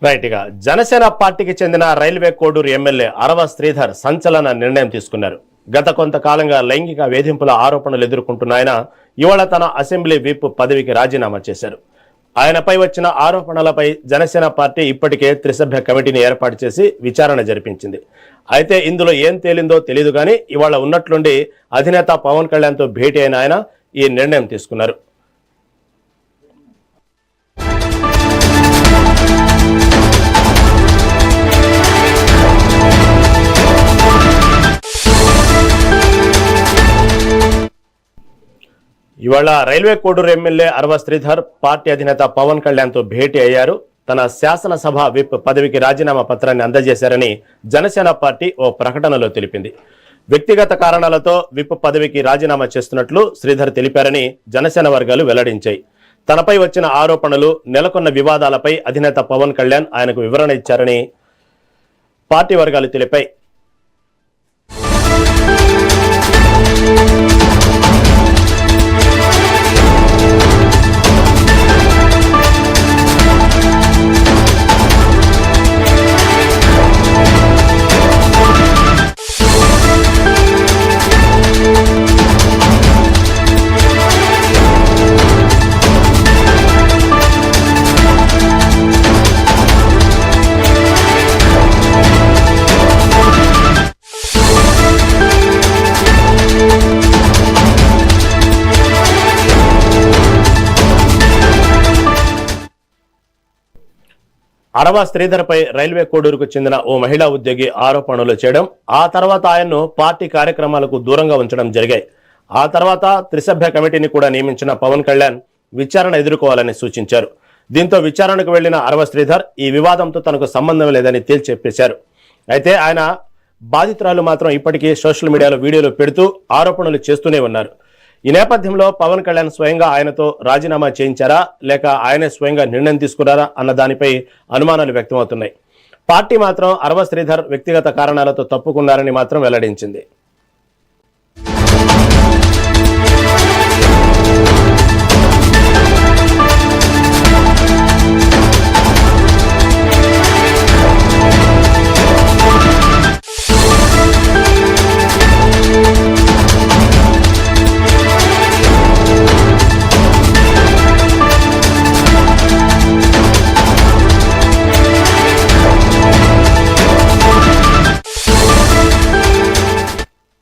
రైట్గా జనసేన పార్టీకి చెందిన railway Koduru MLA అరవ శ్రీధర్ సంచలన నిర్ణయం తీసుకున్నారు. గత కొంతకాలంగా లైంగిక వేధింపుల ఆరోపణలు ఎదుర్కొంటున్న ఆయన ఇవాళ తన అసెంబ్లీ విప్ పదవికి రాజీనామా చేశారు. ఆయనపై వచ్చిన ఆరోపణలపై జనసేన పార్టీ ఇప్పటికే త్రిసభ్య కమిటీని ఏర్పాటు చేసి విచారణ జరిపించింది. అయితే ఇందులో ఏం తేలిందో తెలియదు కానీ ఇవాళ ఉన్నట్లుండి అధినేత పవన్ కళ్యాణ్తో భేటీ అయిన ఆయన ఈ నిర్ణయం తీసుకున్నారు. ఇవాళ రైల్వే కోడూరు ఎమ్మెల్యే అరవ శ్రీధర్ పార్టీ అధినేత పవన్ కళ్యాణ్తో భేటీ అయ్యారు. తన శాసనసభ విప్ పదవికి రాజీనామా పత్రాన్ని అందజేశారని జనసేన పార్టీ ఓ ప్రకటనలో తెలిపింది. వ్యక్తిగత కారణాలతో విప్ పదవికి రాజీనామా చేస్తున్నట్లు శ్రీధర్ తెలిపారని జనసేన వర్గాలు వెల్లడించాయి. తనపై వచ్చిన ఆరోపణలు, నెలకొన్న వివాదాలపై అధినేత పవన్ కళ్యాణ్ ఆయనకు వివరణ ఇచ్చారని పార్టీ వర్గాలు తెలిపాయి. అరవ శ్రీధర్ పై రైల్వే కోడూరుకు చెందిన ఓ మహిళా ఉద్యోగి ఆరోపణలు చేయడం, ఆ తర్వాత ఆయన్ను పార్టీ కార్యక్రమాలకు దూరంగా ఉంచడం జరిగాయి. ఆ తర్వాత త్రిసభ్య కమిటీని కూడా నియమించిన పవన్ కళ్యాణ్ విచారణ ఎదుర్కోవాలని సూచించారు. దీంతో విచారణకు వెళ్లిన అరవ శ్రీధర్ ఈ వివాదంతో తనకు సంబంధం లేదని తేల్చెప్పేశారు. అయితే ఆయన బాధితురాలు మాత్రం ఇప్పటికీ సోషల్ మీడియాలో వీడియోలు పెడుతూ ఆరోపణలు చేస్తూనే ఉన్నారు. ఈ నేపథ్యంలో పవన్ కళ్యాణ్ స్వయంగా ఆయనతో రాజీనామా చేయించారా లేక ఆయనే స్వయంగా నిర్ణయం తీసుకున్నారా అన్న దానిపై అనుమానాలు వ్యక్తమవుతున్నాయి. పార్టీ మాత్రం అరవ శ్రీధర్ వ్యక్తిగత కారణాలతో తప్పుకున్నారని మాత్రం వెల్లడించింది.